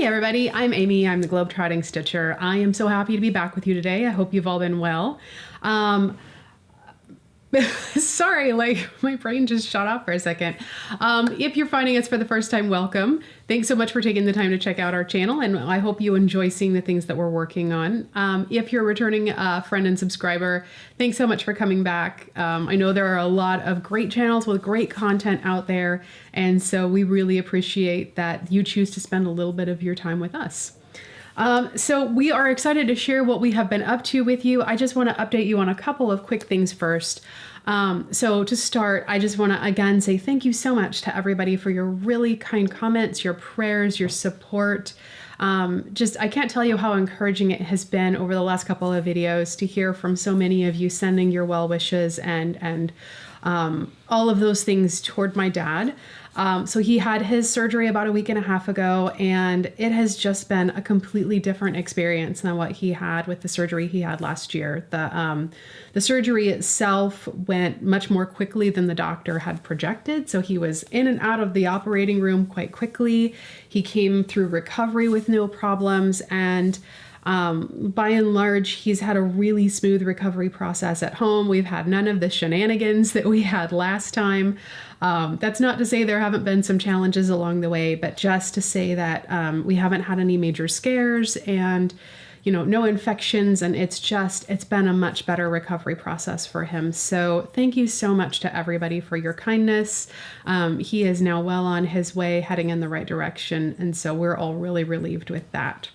everybody, I'm Amy. I'm the Globetrotting Stitcher. I am so happy to be back with you today. I hope you've all been well. Sorry, like my brain just shut off for a second. If you're finding us for the first time, welcome. Thanks so much for taking the time to check out our channel, and I hope you enjoy seeing the things that we're working on. If you're a returning friend and subscriber, thanks so much for coming back. I know there are a lot of great channels with great content out there, and so we really appreciate that you choose to spend a little bit of your time with us. So we are excited to share what we have been up to with you. I just want to update you on a couple of quick things first. So to start, I just want to again say thank you so much to everybody for your really kind comments, your prayers, your support. I can't tell you how encouraging it has been over the last couple of videos to hear from so many of you sending your well wishes and all of those things toward my dad. So he had his surgery about a week and a half ago, and it has just been a completely different experience than what he had with the surgery he had last year. The surgery itself went much more quickly than the doctor had projected. So he was in and out of the operating room quite quickly. He came through recovery with no problems, and by and large, he's had a really smooth recovery process at home. We've had none of the shenanigans that we had last time. That's not to say there haven't been some challenges along the way, but just to say that we haven't had any major scares and, no infections. And it's been a much better recovery process for him. So thank you so much to everybody for your kindness. He is now well on his way, heading in the right direction. And so we're all really relieved with that.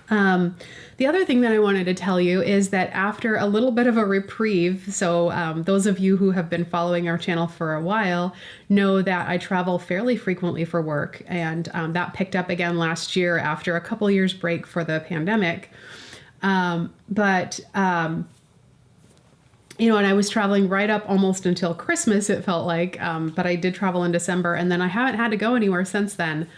The other thing that I wanted to tell you is that after a little bit of a reprieve, so those of you who have been following our channel for a while know that I travel fairly frequently for work, and that picked up again last year after a couple years break for the pandemic. And I was traveling right up almost until Christmas, it felt like, but I did travel in December, and then I haven't had to go anywhere since then.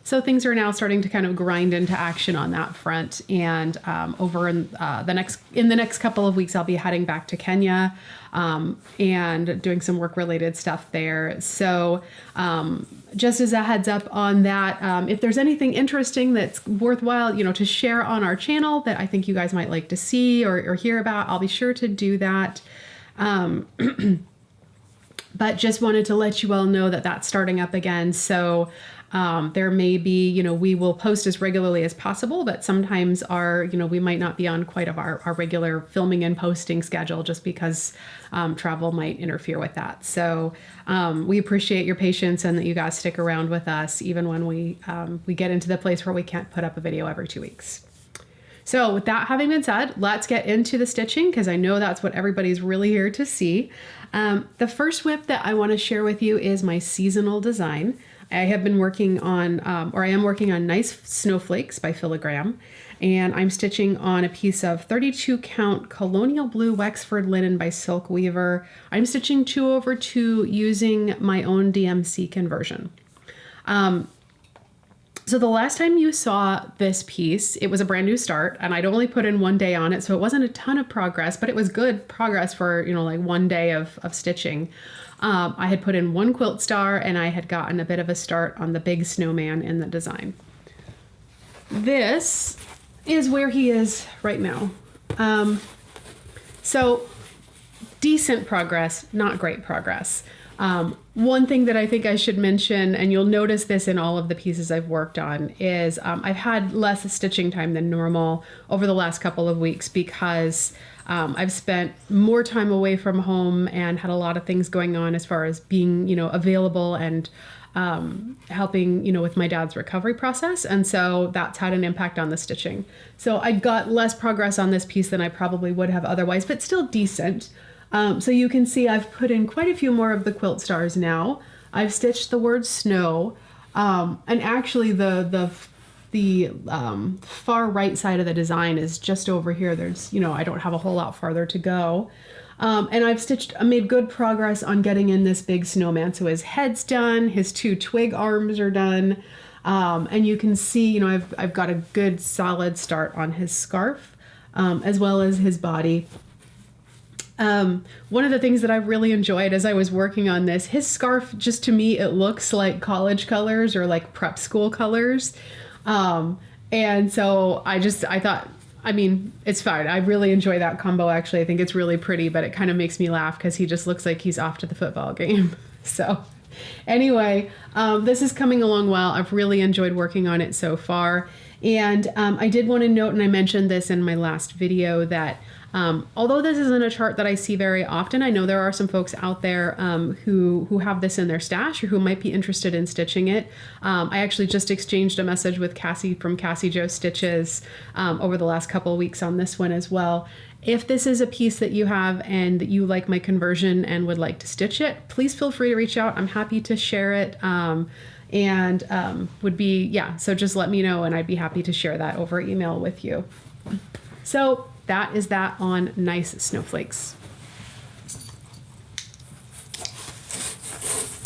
So things are now starting to kind of grind into action on that front. And over in the next couple of weeks, I'll be heading back to Kenya and doing some work-related stuff there. So just as a heads up on that, if there's anything interesting that's worthwhile, to share on our channel that I think you guys might like to see or hear about, I'll be sure to do that. But just wanted to let you all know that that's starting up again. So there may be, we will post as regularly as possible, but sometimes we might not be on quite of our regular filming and posting schedule just because travel might interfere with that. So we appreciate your patience and that you guys stick around with us even when we get into the place where we can't put up a video every 2 weeks. So with that having been said, let's get into the stitching because I know that's what everybody's really here to see. The first whip that I want to share with you is my seasonal design. I have been working on, I am working on Nice Snowflakes by Filigram, and I'm stitching on a piece of 32 count Colonial Blue Wexford linen by Silk Weaver. I'm stitching 2/2 using my own DMC conversion. So the last time you saw this piece, it was a brand new start, and I'd only put in 1 day on it, so it wasn't a ton of progress, but it was good progress for, like 1 day of stitching. I had put in 1 quilt star, and I had gotten a bit of a start on the big snowman in the design. This is where he is right now. So decent progress, not great progress. One thing that I think I should mention, and you'll notice this in all of the pieces I've worked on, is I've had less stitching time than normal over the last couple of weeks because I've spent more time away from home and had a lot of things going on as far as being, available and helping, with my dad's recovery process. And so that's had an impact on the stitching. So I got less progress on this piece than I probably would have otherwise, but still decent. So you can see I've put in quite a few more of the quilt stars now. I've stitched the word snow, and actually the far right side of the design is just over here. There's, I don't have a whole lot farther to go. And I made good progress on getting in this big snowman. So his head's done, his 2 twig arms are done. And you can see, I've got a good solid start on his scarf, as well as his body. One of the things that I really enjoyed as I was working on this, his scarf, just to me, it looks like college colors or like prep school colors. And so I thought, I mean, it's fine. I really enjoy that combo, actually. I think it's really pretty, but it kind of makes me laugh because he just looks like he's off to the football game. So anyway, this is coming along well. I've really enjoyed working on it so far. And I did want to note, and I mentioned this in my last video, that although this isn't a chart that I see very often, I know there are some folks out there who have this in their stash or who might be interested in stitching it. I actually just exchanged a message with Cassie from Cassie Jo Stitches over the last couple of weeks on this one as well. If this is a piece that you have and that you like my conversion and would like to stitch it, please feel free to reach out. I'm happy to share it. Would be, yeah, so just let me know and I'd be happy to share that over email with you. So that is that on Nice Snowflakes.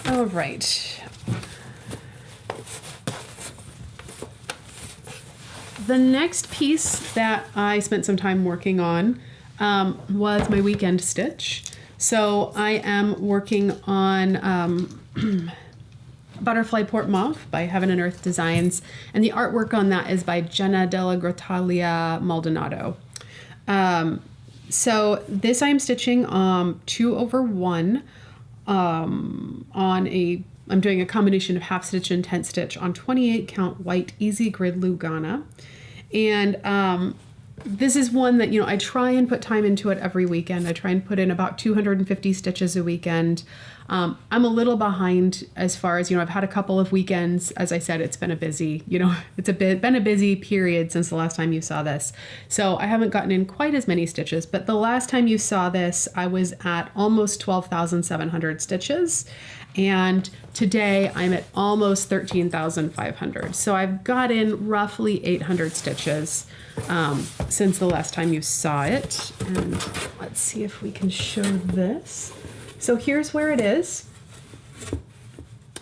All right. The next piece that I spent some time working on was my weekend stitch. So I am working on Butterfly Port Mauve by Heaven and Earth Designs, and the artwork on that is by Jenna Della Grottaglia Maldonado. So this I'm stitching 2/1 I'm doing a combination of half stitch and tent stitch on 28 count white easy grid Lugana. And this is one that, I try and put time into it every weekend. I try and put in about 250 stitches a weekend. I'm a little behind as far as, I've had a couple of weekends. As I said, it's been a busy, been a busy period since the last time you saw this. So I haven't gotten in quite as many stitches, but the last time you saw this, I was at almost 12,700 stitches. And today I'm at almost 13,500. So I've got in roughly 800 stitches since the last time you saw it. And let's see if we can show this. So here's where it is.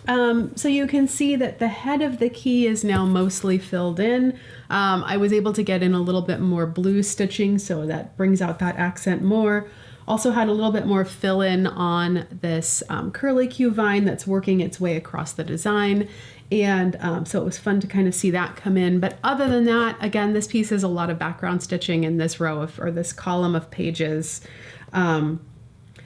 So you can see that the head of the key is now mostly filled in. I was able to get in a little bit more blue stitching, so that brings out that accent more. Also had a little bit more fill in on this curlicue vine that's working its way across the design. And so it was fun to kind of see that come in. But other than that, again, this piece is a lot of background stitching in this row of, or this column of pages.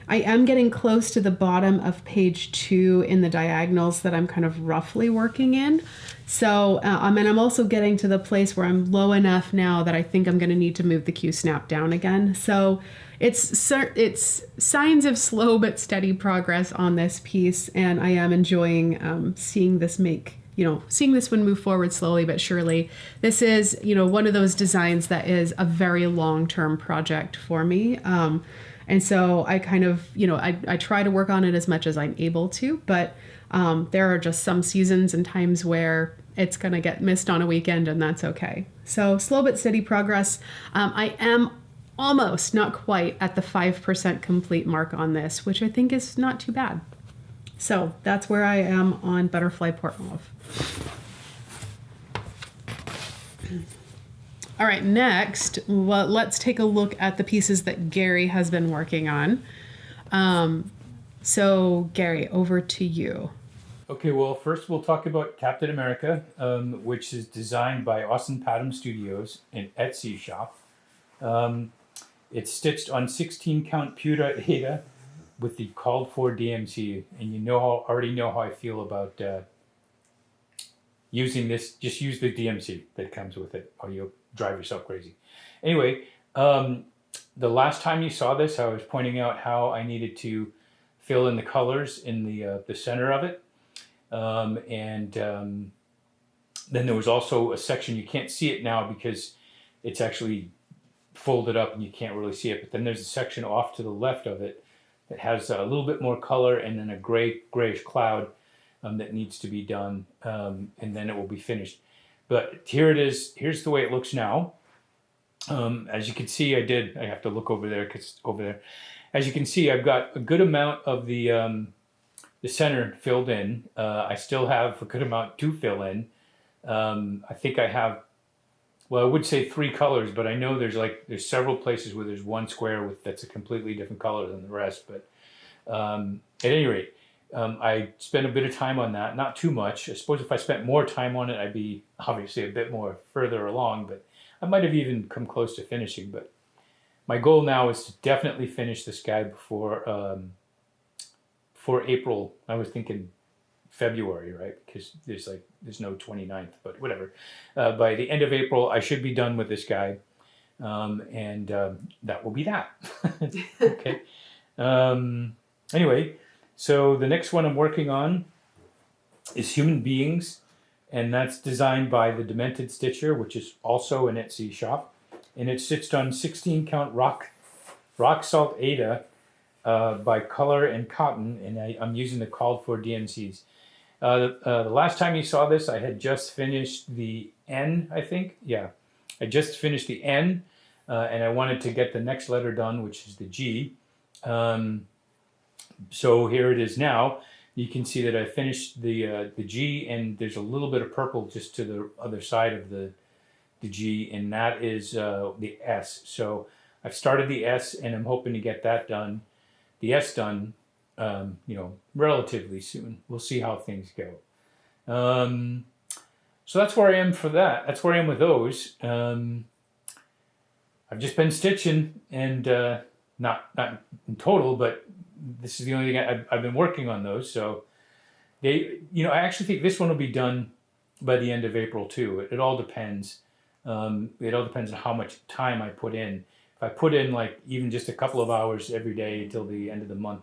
I am getting close to the bottom of page 2 in the diagonals that I'm kind of roughly working in. So, and I'm also getting to the place where I'm low enough now that I think I'm going to need to move the Q snap down again. So it's signs of slow but steady progress on this piece, and I am enjoying seeing this seeing this one move forward slowly but surely. This is, one of those designs that is a very long-term project for me. And so I kind of, I try to work on it as much as I'm able to, but there are just some seasons and times where it's going to get missed on a weekend, and that's okay. So slow but steady progress. I am almost, not quite, at the 5% complete mark on this, which I think is not too bad. So that's where I am on Butterfly Port Mauve. All right, next, well, let's take a look at the pieces that Gary has been working on. So Gary, over to you. Okay, well, first we'll talk about Captain America, which is designed by Austin Padham Studios in Etsy shop. It's stitched on 16 count Pura Ada with the called for DMC, and already know how I feel about using this. Just use the DMC that comes with it, or you'll drive yourself crazy. Anyway, the last time you saw this, I was pointing out how I needed to fill in the colors in the center of it. Then there was also a section, you can't see it now because it's actually folded up and you can't really see it, but then there's a section off to the left of it that has a little bit more color and then a grayish cloud that needs to be done, and then it will be finished. But here it is. Here's the way it looks now. As you can see, I have to look over there because it's over there. As you can see, I've got a good amount of the center filled in. I still have a good amount to fill in. I think I have, well, I would say 3 colors, but I know there's several places where there's one square that's a completely different color than the rest. But at any rate, I spent a bit of time on that, not too much. I suppose if I spent more time on it, I'd be obviously a bit more further along, but I might have even come close to finishing. But my goal now is to definitely finish this guy before April. I was thinking February, right? Because there's no 29th, but whatever. By the end of April, I should be done with this guy, and that will be that. Okay. Anyway, so the next one I'm working on is Human Beings, and that's designed by the Demented Stitcher, which is also an Etsy shop, and it's stitched on 16 count rock salt Aida by Color and Cotton, and I'm using the called for DMCs. The last time you saw this, I had just finished the N, I think. Yeah, I just finished the N, and I wanted to get the next letter done, which is the G. So here it is now. You can see that I finished the G, and there's a little bit of purple just to the other side of the G, and that is the S. So I've started the S, and I'm hoping to get that done, the S done, relatively soon. We'll see how things go. So that's where I am for that. That's where I am with those. I've just been stitching, and not in total, but this is the only thing I've been working on those. So I actually think this one will be done by the end of April too. It all depends. It all depends on how much time I put in. If I put in like even just a couple of hours every day until the end of the month,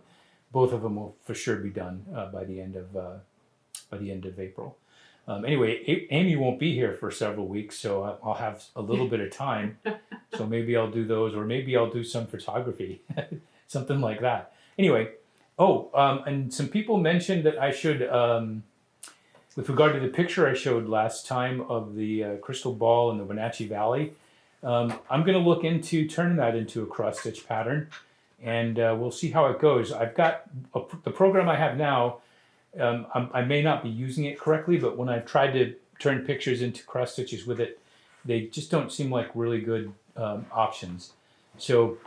both of them will for sure be done by the end of April. Anyway, Amy won't be here for several weeks, so I'll have a little bit of time. So maybe I'll do those, or maybe I'll do some photography, something like that. Anyway, and some people mentioned that I should, with regard to the picture I showed last time of the crystal ball in the Wenatchee Valley, I'm going to look into turning that into a cross-stitch pattern, and we'll see how it goes. I've got the program I have now. I may not be using it correctly, but when I've tried to turn pictures into cross stitches with it, they just don't seem like really good options. So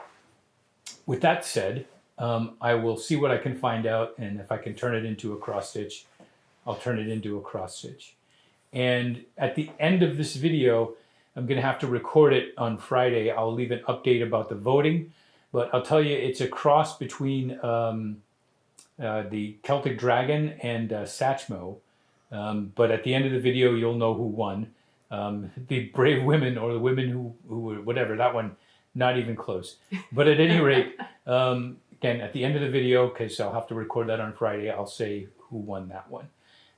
with that said, I will see what I can find out, and if I can turn it into a cross stitch, I'll turn it into a cross stitch. And at the end of this video, I'm going to have to record it on Friday. I'll leave an update about the voting, but I'll tell you it's a cross between the Celtic Dragon and Satchmo. But at the end of the video, you'll know who won. The brave women, or the women who were whatever, that one, not even close. But at any rate, again, at the end of the video, because I'll have to record that on Friday, I'll say who won that one.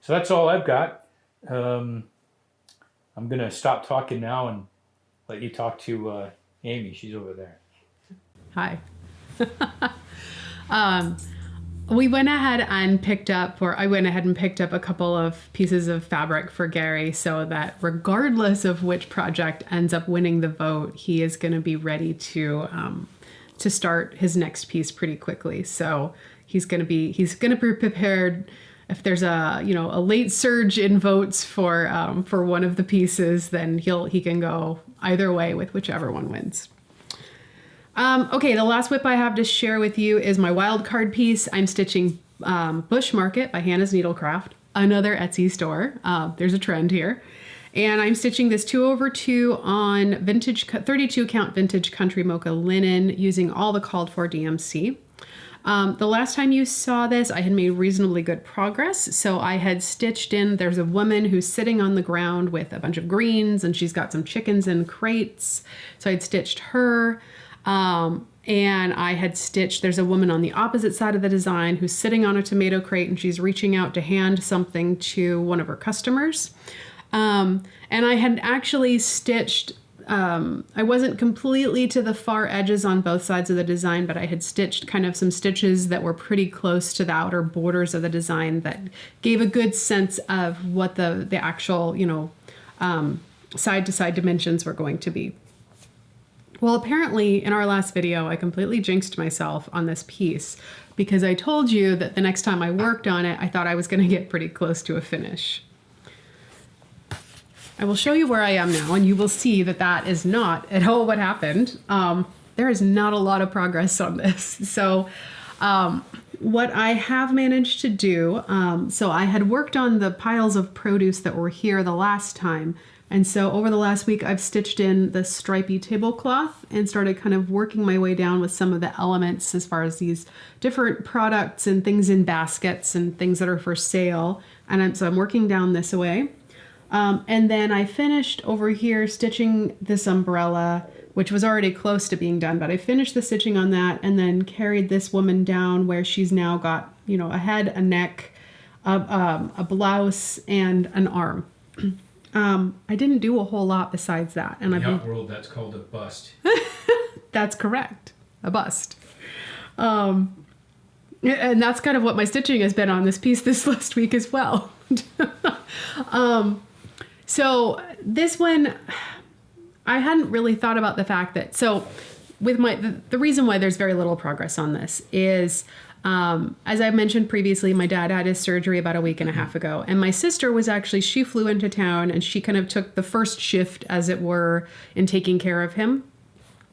So that's all I've got. I'm going to stop talking now and let you talk to Amy. She's over there. Hi. We went ahead and picked up, or I went ahead and picked up a couple of pieces of fabric for Gary, so that regardless of which project ends up winning the vote, he is going to be ready to start his next piece pretty quickly. So he's going to be prepared. If there's a late surge in votes for one of the pieces, then he can go either way with whichever one wins. Okay, the last whip I have to share with you is my wild card piece. I'm stitching Bush Market by Hannah's Needlecraft, another Etsy store. There's a trend here. And I'm stitching this 2/2 on vintage 32 count vintage country mocha linen using all the called for DMC. The last time you saw this, I had made reasonably good progress. So I had stitched in, there's a woman who's sitting on the ground with a bunch of greens, and she's got some chickens in crates. So I'd stitched her. And I had stitched, there's a woman on the opposite side of the design who's sitting on a tomato crate, and she's reaching out to hand something to one of her customers. And I had actually stitched, I wasn't completely to the far edges on both sides of the design, but I had stitched kind of some stitches that were pretty close to the outer borders of the design that gave a good sense of what the actual, side to side dimensions were going to be. Well, apparently in our last video, I completely jinxed myself on this piece because I told you that the next time I worked on it, I thought I was going to get pretty close to a finish. I will show you where I am now, and you will see that that is not at all what happened. There is not a lot of progress on this. So what I have managed to do, so I had worked on the piles of produce that were here the last time. And so over the last week, I've stitched in the stripy tablecloth and started kind of working my way down with some of the elements as far as these different products and things in baskets and things that are for sale. And so I'm working down this way. And then I finished over here stitching this umbrella, which was already close to being done, but I finished the stitching on that and then carried this woman down where she's now got, a head, a neck, a blouse, and an arm. I didn't do a whole lot besides that. And in the art world, that's called a bust. That's correct. A bust. And that's kind of what my stitching has been on this piece this last week as well. So this one, I hadn't really thought about the fact that, with the reason why there's very little progress on this is, as I mentioned previously, my dad had his surgery about a week and a half ago, and my sister she flew into town and she kind of took the first shift, as it were, in taking care of him,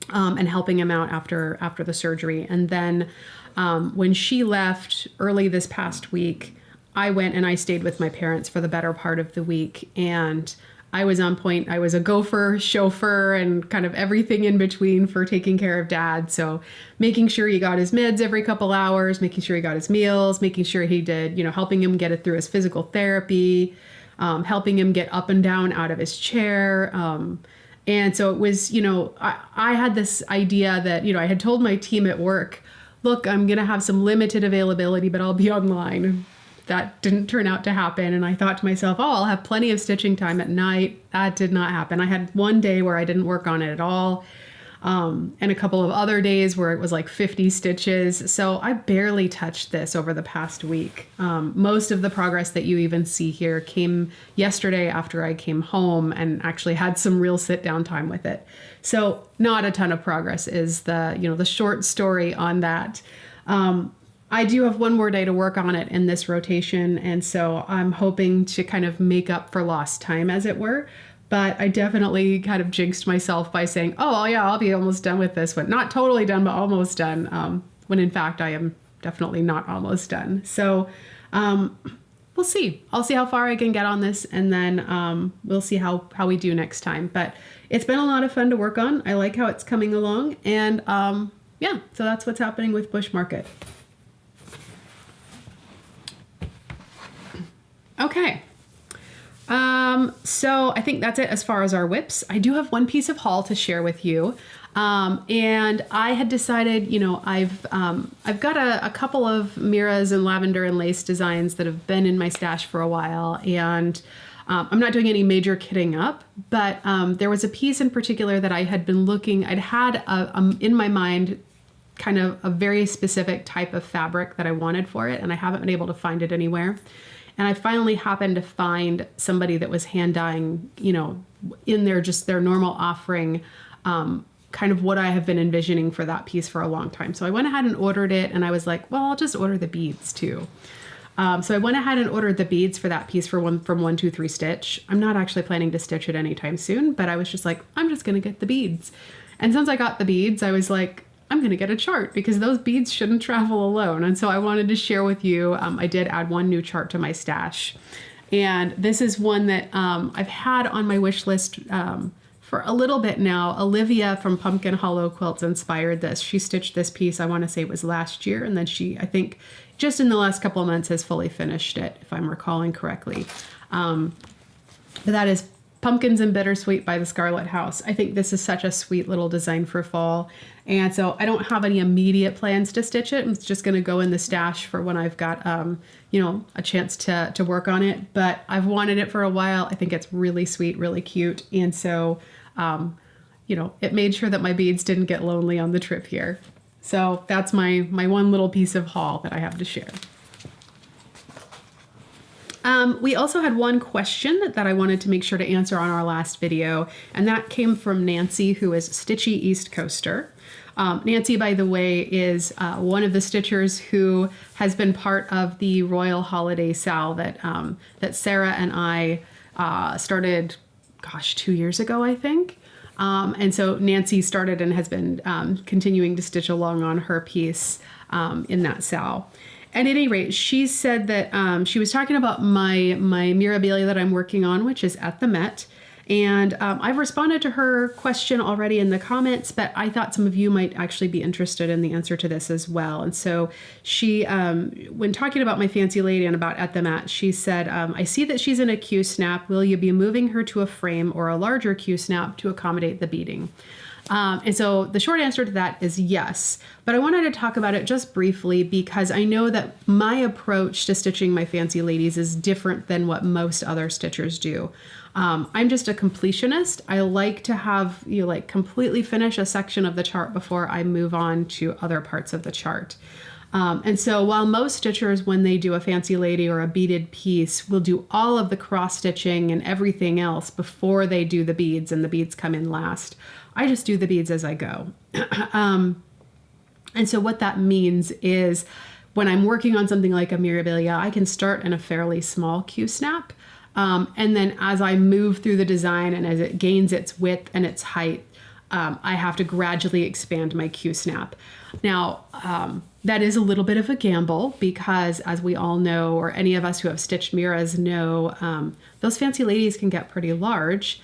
and helping him out after the surgery. And then, when she left early this past week, I went and I stayed with my parents for the better part of the week, and I was on point. I was a gopher, chauffeur, and kind of everything in between for taking care of Dad. So making sure he got his meds every couple hours, making sure he got his meals, making sure he did, helping him get it through his physical therapy, helping him get up and down out of his chair. And so it was, I had this idea that, I had told my team at work, look, I'm going to have some limited availability, but I'll be online. That didn't turn out to happen. And I thought to myself, I'll have plenty of stitching time at night. That did not happen. I had one day where I didn't work on it at all. And a couple of other days where it was like 50 stitches. So I barely touched this over the past week. Most of the progress that you even see here came yesterday after I came home and actually had some real sit down time with it. So not a ton of progress is the short story on that. I do have one more day to work on it in this rotation, and so I'm hoping to kind of make up for lost time, as it were. But I definitely kind of jinxed myself by saying, oh, yeah, I'll be almost done with this one. Not totally done, but almost done, when in fact I am definitely not almost done. So we'll see. I'll see how far I can get on this, and then we'll see how we do next time. But it's been a lot of fun to work on. I like how it's coming along, and yeah, so that's what's happening with Bush Market. Okay. So I think that's it as far as our whips. I do have one piece of haul to share with you. And I had decided, I've got a couple of Mira's and lavender and lace designs that have been in my stash for a while, and I'm not doing any major kitting up, but there was a piece in particular that I had been looking, I'd had in my mind kind of a very specific type of fabric that I wanted for it, and I haven't been able to find it anywhere. And I finally happened to find somebody that was hand dyeing, in their normal offering, kind of what I have been envisioning for that piece for a long time. So I went ahead and ordered it, and I was like, well, I'll just order the beads too. So I went ahead and ordered the beads for that piece from 123 Stitch. I'm not actually planning to stitch it anytime soon, but I was just like, I'm just going to get the beads. And since I got the beads, I was like, I'm going to get a chart because those beads shouldn't travel alone. And so I wanted to share with you, I did add one new chart to my stash. And this is one that I've had on my wish list for a little bit now. Olivia from Pumpkin Hollow Quilts inspired this. She stitched this piece, I want to say it was last year. And then she, I think, just in the last couple of months has fully finished it, if I'm recalling correctly. But that is Pumpkins and Bittersweet by the Scarlet House. I think this is such a sweet little design for fall. And so I don't have any immediate plans to stitch it. It's just going to go in the stash for when I've got, a chance to work on it. But I've wanted it for a while. I think it's really sweet, really cute. And so, it made sure that my beads didn't get lonely on the trip here. So that's my one little piece of haul that I have to share. We also had one question that I wanted to make sure to answer on our last video, and that came from Nancy, who is Stitchy East Coaster. Nancy, by the way, is one of the stitchers who has been part of the Royal Holiday Sal that Sarah and I started, 2 years ago, I think. And so Nancy started and has been continuing to stitch along on her piece. in that sow. At any rate, she said that she was talking about my Mirabilia that I'm working on, which is at the Met. And I've responded to her question already in the comments, but I thought some of you might actually be interested in the answer to this as well. And so she, when talking about my fancy lady and about at the Met, she said, I see that she's in a Q-snap. Will you be moving her to a frame or a larger Q-snap to accommodate the beading? And so the short answer to that is yes, but I wanted to talk about it just briefly because I know that my approach to stitching my fancy ladies is different than what most other stitchers do. I'm just a completionist. I like to have like completely finish a section of the chart before I move on to other parts of the chart. And so while most stitchers, when they do a fancy lady or a beaded piece, will do all of the cross stitching and everything else before they do the beads, and the beads come in last, I just do the beads as I go. And so what that means is when I'm working on something like a Mirabilia, I can start in a fairly small Q-snap. And then as I move through the design and as it gains its width and its height, I have to gradually expand my Q-snap. Now, that is a little bit of a gamble because, as we all know, or any of us who have stitched Miras know, those fancy ladies can get pretty large.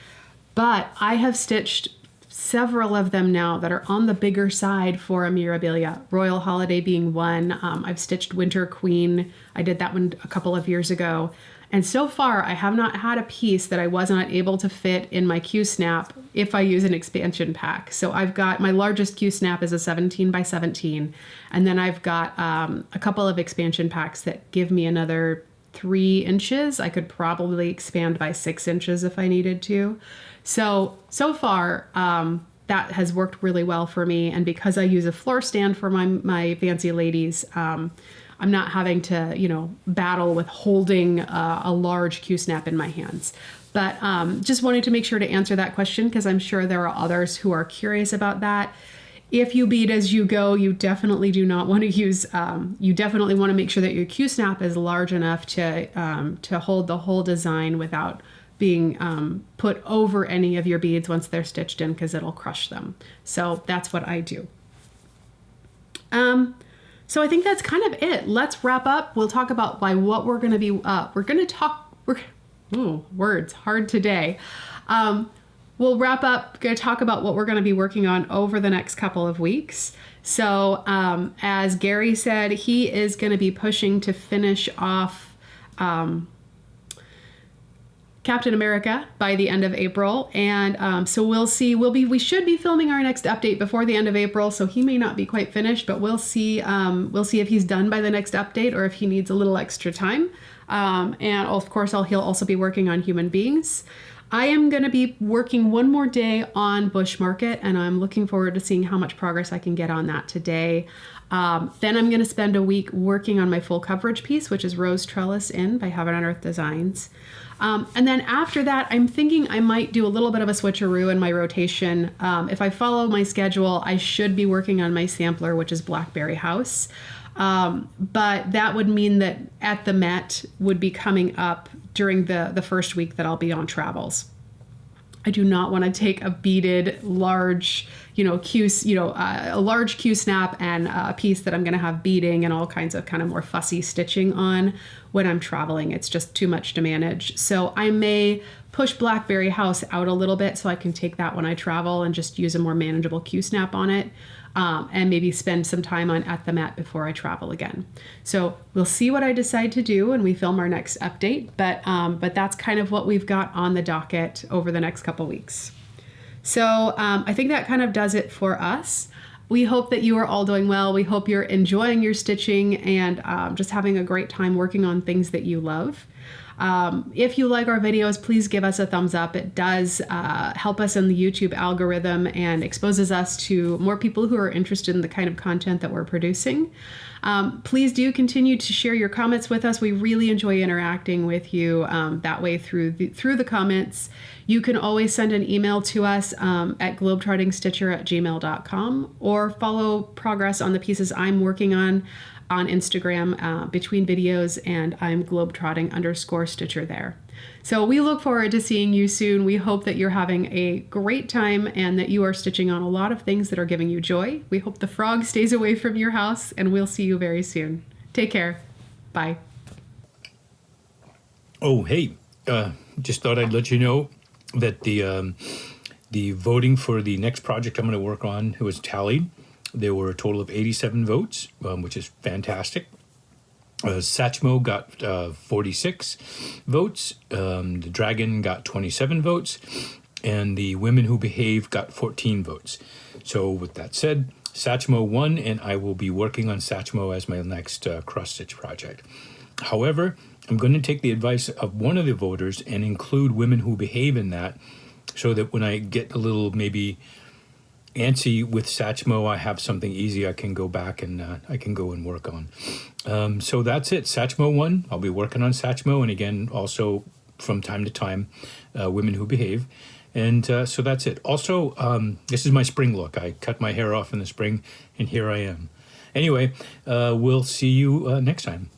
But I have stitched several of them now that are on the bigger side for a Mirabilia, Royal Holiday being one. I've stitched Winter Queen. I did that one a couple of years ago. And so far, I have not had a piece that I was not able to fit in my Q-snap if I use an expansion pack. So I've got, my largest Q-snap is a 17 by 17. And then I've got a couple of expansion packs that give me another 3 inches. I could probably expand by 6 inches if I needed to. So far, that has worked really well for me. And because I use a floor stand for my fancy ladies, I'm not having to, battle with holding a large Q-snap in my hands. But just wanted to make sure to answer that question because I'm sure there are others who are curious about that. If you bead as you go, you definitely do not want to use, you definitely want to make sure that your Q-snap is large enough to hold the whole design without being put over any of your beads once they're stitched in because it'll crush them. So that's what I do. So I think that's kind of it. Let's wrap up. We'll talk about what we're going to be, words, hard today. We'll wrap up, going to talk about what we're going to be working on over the next couple of weeks. So as Gary said, he is going to be pushing to finish off Captain America by the end of April. And so we'll see, we should be filming our next update before the end of April. So he may not be quite finished, but we'll see if he's done by the next update or if he needs a little extra time. And of course, he'll also be working on Human Beings. I am going to be working one more day on Bush Market, and I'm looking forward to seeing how much progress I can get on that today. Then I'm going to spend a week working on my full coverage piece, which is Rose Trellis Inn by Heaven on Earth Designs. And then after that, I'm thinking I might do a little bit of a switcheroo in my rotation. If I follow my schedule, I should be working on my sampler, which is Blackberry House. But that would mean that At the Met would be coming up during the first week that I'll be on travels. I do not want to take a beaded large, a large Q-snap and a piece that I'm going to have beading and all kinds of kind of more fussy stitching on when I'm traveling. It's just too much to manage. So I may push Blackberry House out a little bit so I can take that when I travel and just use a more manageable Q-snap on it. And maybe spend some time on At the Mat before I travel again. So we'll see what I decide to do when we film our next update, but that's kind of what we've got on the docket over the next couple weeks. So I think that kind of does it for us. We hope that you are all doing well. We hope you're enjoying your stitching and just having a great time working on things that you love. If you like our videos, please give us a thumbs up. It does help us in the YouTube algorithm and exposes us to more people who are interested in the kind of content that we're producing. Please do continue to share your comments with us. We really enjoy interacting with you that way through the comments. You can always send an email to us at globetrottingstitcher@gmail.com or follow progress on the pieces I'm working on Instagram between videos, and I'm globetrotting_stitcher there. So we look forward to seeing you soon. We hope that you're having a great time and that you are stitching on a lot of things that are giving you joy. We hope the frog stays away from your house, and we'll see you very soon. Take care. Bye. Oh, hey, just thought I'd let you know that the voting for the next project I'm going to work on was tallied. There were a total of 87 votes, which is fantastic. Satchmo got 46 votes. The Dragon got 27 votes. And the Women Who Behave got 14 votes. So with that said, Satchmo won, and I will be working on Satchmo as my next cross-stitch project. However, I'm going to take the advice of one of the voters and include Women Who Behave in that, so that when I get a little maybe antsy with Satchmo, I have something easy I can go back and I can go and work on. So that's it. Satchmo won. I'll be working on Satchmo, and again, also from time to time, Women Who Behave. And so that's it. Also, this is my spring look. I cut my hair off in the spring, and here I am. Anyway, we'll see you next time.